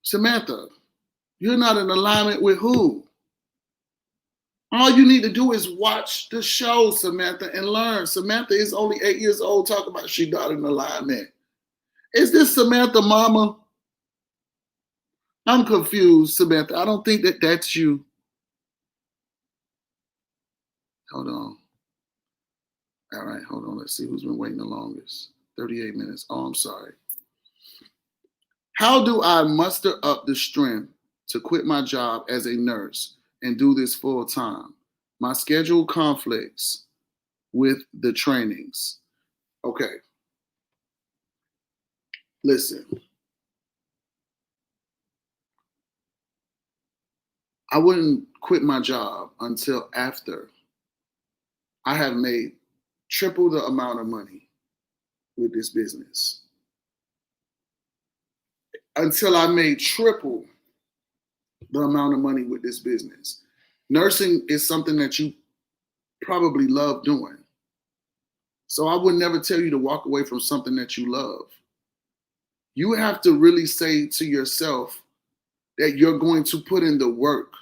Samantha, you're not in alignment with who? All you need to do is watch the show, Samantha, and learn. Samantha is only 8 years old talking about she not in alignment. Is this Samantha mama? I'm confused, Samantha. I don't think that that's you. Hold on. All right, hold on. Let's see who's been waiting the longest. 38 minutes. Oh, I'm sorry. How do I muster up the strength to quit my job as a nurse and do this full time? My schedule conflicts with the trainings. Okay. Listen. I wouldn't quit my job until after I have made triple the amount of money with this business. Until I made triple the amount of money with this business. Nursing is something that you probably love doing. So I would never tell you to walk away from something that you love. You have to really say to yourself that you're going to put in the work.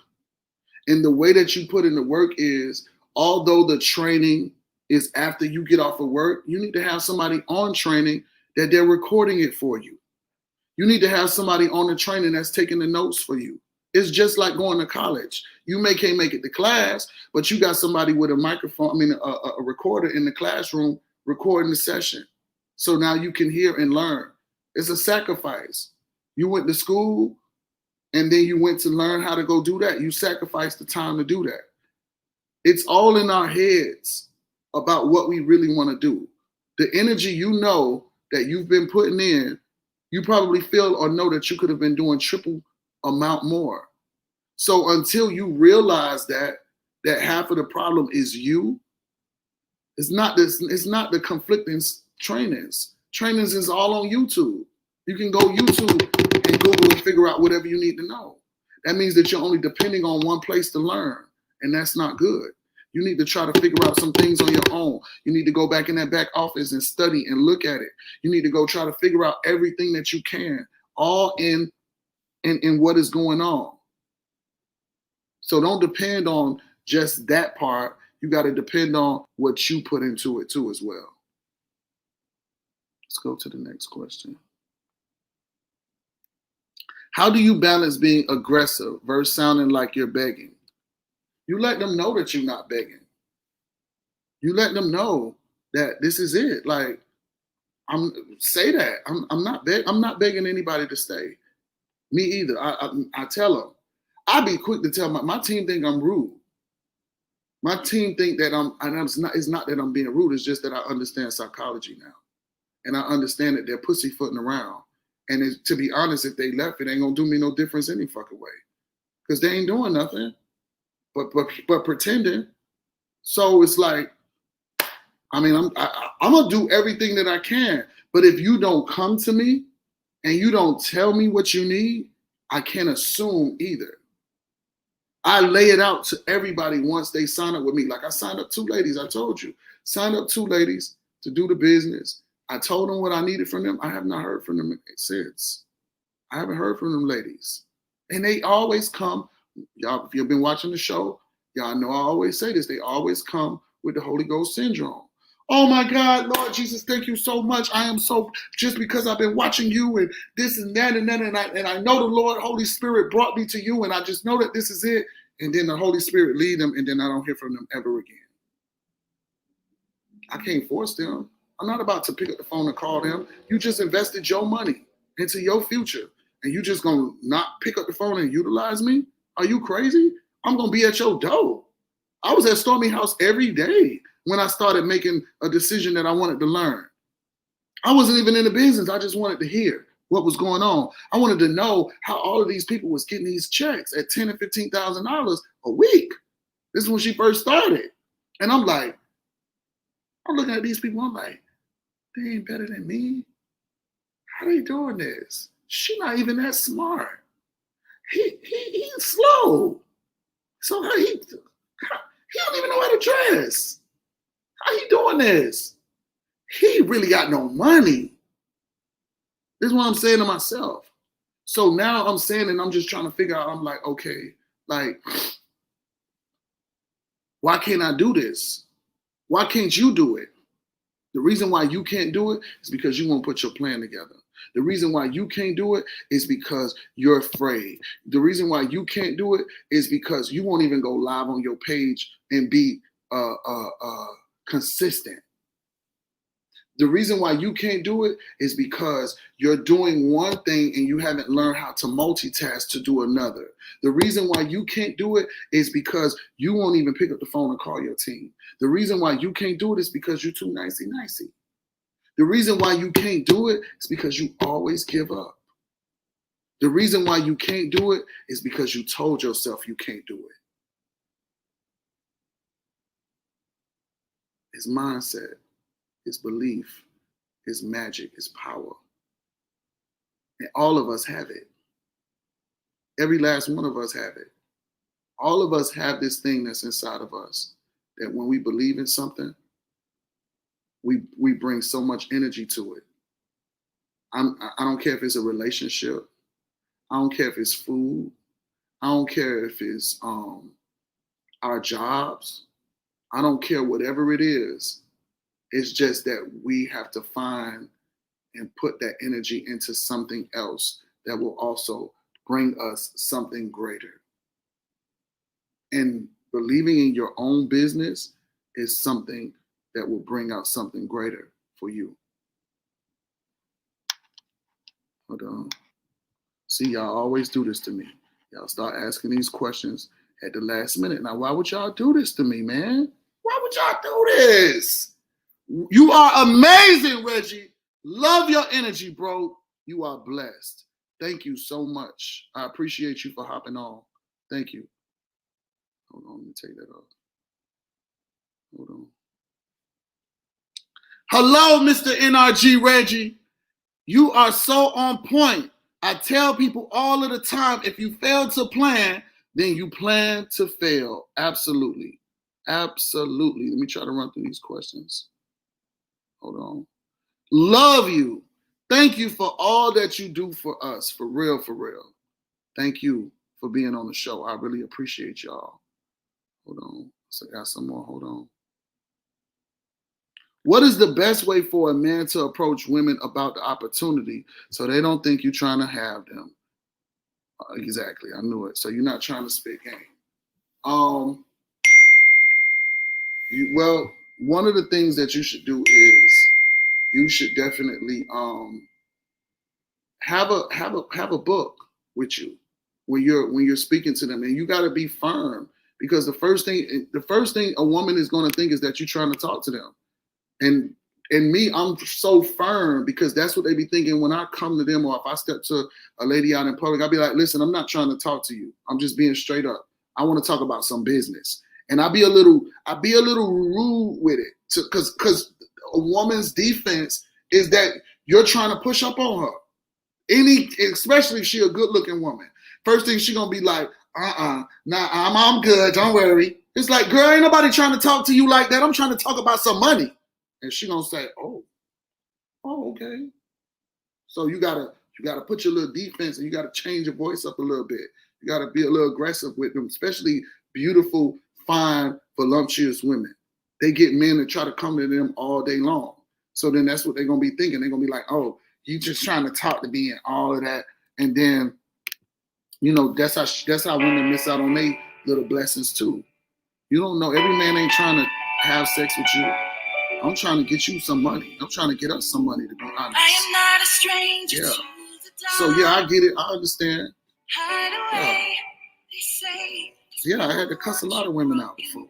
And the way that you put in the work is, although the training is after you get off of work, you need to have somebody on training that they're recording it for you. You need to have somebody on the training that's taking the notes for you. It's just like going to college. You can't make it to class, but you got somebody with a microphone, a recorder in the classroom recording the session. So now you can hear and learn. It's a sacrifice. You went to school and then you went to learn how to go do that. You sacrificed the time to do that. It's all in our heads about what we really want to do. The energy that you've been putting in, You probably feel or know that you could have been doing triple amount more. So until you realize that half of the problem is you, it's not the conflicting trainings. Trainings is all on YouTube. You can go YouTube and Google and figure out whatever you need to know. That means that you're only depending on one place to learn, and that's not good. You need to try to figure out some things on your own. You need to go back in that back office and study and look at it. You need to go try to figure out everything that you can, all in what is going on. So don't depend on just that part. You got to depend on what you put into it too as well. Let's go to the next question. How do you balance being aggressive versus sounding like you're begging? You let them know that you're not begging. You let them know that this is it. Like, I'm not begging anybody to stay. Me either. I tell them. I be quick to tell my team think I'm rude. My team think that it's not that I'm being rude. It's just that I understand psychology now, and I understand that they're pussyfooting around. And to be honest, if they left, it ain't gonna do me no difference any fucking way, because they ain't doing nothing, but pretending. So it's like, I mean, I'm gonna do everything that I can. But if you don't come to me and you don't tell me what you need, I can't assume either. I lay it out to everybody once they sign up with me. Like I signed up 2 ladies, I told you. Signed up 2 ladies to do the business. I told them what I needed from them. I have not heard from them since. I haven't heard from them ladies. And they always come. Y'all, if you've been watching the show, y'all know I always say this. They always come with the Holy Ghost syndrome. Oh my God, Lord Jesus, thank you so much. I am so, just because I've been watching you and this and that and that, and I know the Lord, Holy Spirit brought me to you, and I just know that this is it. And then the Holy Spirit lead them, and then I don't hear from them ever again. I can't force them. I'm not about to pick up the phone and call them. You just invested your money into your future, and you just gonna not pick up the phone and utilize me? Are you crazy? I'm gonna be at your door. I was at Stormy House every day when I started making a decision that I wanted to learn. I wasn't even in the business. I just wanted to hear what was going on. I wanted to know how all of these people was getting these checks at $10,000 and $15,000 a week. This is when she first started. And I'm like, I'm looking at these people, I'm like, they ain't better than me. How they doing this? She not even that smart. He's slow. So he don't even know how to dress. How he doing this? He really got no money. This is what I'm saying to myself. So now I'm saying, and I'm just trying to figure out, I'm like, okay, like, why can't I do this? Why can't you do it? The reason why you can't do it is because you won't put your plan together. The reason why you can't do it is because you're afraid. The reason why you can't do it is because you won't even go live on your page and be consistent. The reason why you can't do it is because you're doing one thing and you haven't learned how to multitask to do another. The reason why you can't do it is because you won't even pick up the phone and call your team. The reason why you can't do it is because you're too nicey. The reason why you can't do it is because you always give up. The reason why you can't do it is because you told yourself you can't do it. It's mindset. It's belief, it's magic, it's power. And all of us have it. Every last one of us have it. All of us have this thing that's inside of us that when we believe in something, we bring so much energy to it. I don't care if it's a relationship. I don't care if it's food. I don't care if it's our jobs. I don't care whatever it is. It's just that we have to find and put that energy into something else that will also bring us something greater. And believing in your own business is something that will bring out something greater for you. Hold on. See, y'all always do this to me. Y'all start asking these questions at the last minute. Now, why would y'all do this to me, man? Why would y'all do this? You are amazing, Reggie. Love your energy, bro. You are blessed. Thank you so much. I appreciate you for hopping on. Thank you. Hold on, let me take that off. Hold on. Hello, Mr. NRG Reggie. You are so on point. I tell people all of the time, if you fail to plan, then you plan to fail. Absolutely. Absolutely. Let me try to run through these questions. Hold on. Love you. Thank you for all that you do for us. For real, for real. Thank you for being on the show. I really appreciate y'all. Hold on. So I got some more. Hold on. What is the best way for a man to approach women about the opportunity so they don't think you're trying to have them? Exactly. I knew it. So you're not trying to spit game. Well, one of the things that you should do is you should definitely have a book with you when you're speaking to them, and you got to be firm, because the first thing a woman is going to think is that you're trying to talk to them. And me, I'm so firm because that's what they be thinking when I come to them, or if I step to a lady out in public, I'll be like, listen, I'm not trying to talk to you. I'm just being straight up. I want to talk about some business. And I'll be a little rude with it, because a woman's defense is that you're trying to push up on her. Especially if she a good looking woman. First thing she gonna be like, nah, I'm good, don't worry. It's like, girl, ain't nobody trying to talk to you like that. I'm trying to talk about some money. And she gonna say, oh, okay. So you gotta put your little defense, and you gotta change your voice up a little bit. You gotta be a little aggressive with them, especially beautiful, fine, voluptuous women. They get men that try to come to them all day long. So then that's what they're gonna be thinking. They're gonna be like, oh, you just trying to talk to me and all of that. And then, that's how women miss out on their little blessings too. You don't know, every man ain't trying to have sex with you. I'm trying to get you some money. I'm trying to get us some money, to be honest. I am not a stranger. Yeah. So yeah, I get it. I understand. Yeah, I had to cuss a lot of women out before.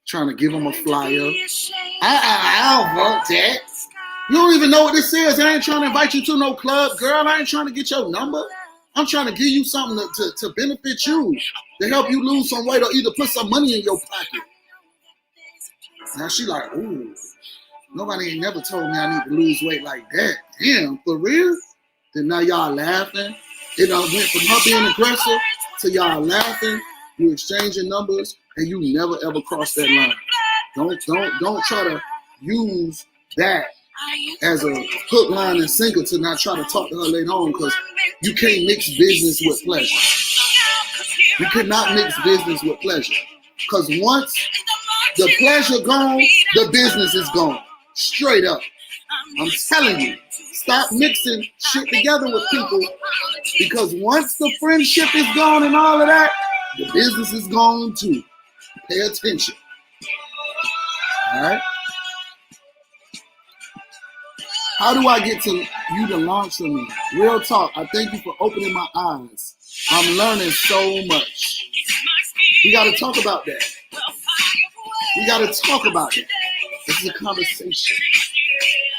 Trying to give them a flyer. I don't want that. You don't even know what this is. I ain't trying to invite you to no club, girl. I ain't trying to get your number. I'm trying to give you something to benefit you, to help you lose some weight, or either put some money in your pocket. Now she like, ooh, nobody ain't never told me I need to lose weight like that. Damn, for real? Then now y'all laughing. It went from her being aggressive to y'all laughing. You exchanging numbers, and you never ever cross that line. Don't try to use that as a hook, line, and sinker to not try to talk to her later on, because you can't mix business with pleasure. You cannot mix business with pleasure, because once the pleasure gone, the business is gone. Straight up. I'm telling you, stop mixing shit together with people, because once the friendship is gone and all of that, the business is gone too. Pay attention. All right? How do I get to you to launch for me? Real talk. I thank you for opening my eyes. I'm learning so much. We got to talk about that. We got to talk about it. This is a conversation.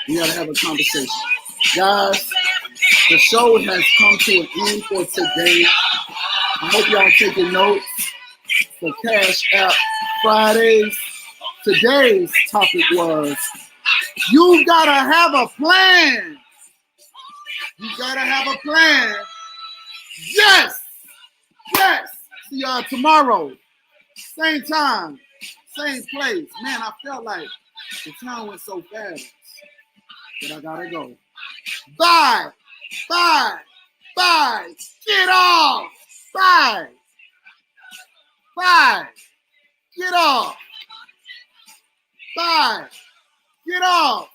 We got to have a conversation. Guys, the show has come to an end for today. I hope y'all taking notes for Cash App Fridays. Today's topic was, you got to have a plan. You got to have a plan. Yes. Yes. See y'all tomorrow. Same time. Same place. Man, I felt like the time went so fast that I gotta go. Bye. Bye. Bye. Get off. Bye. Bye. Get off. Bye. Get off.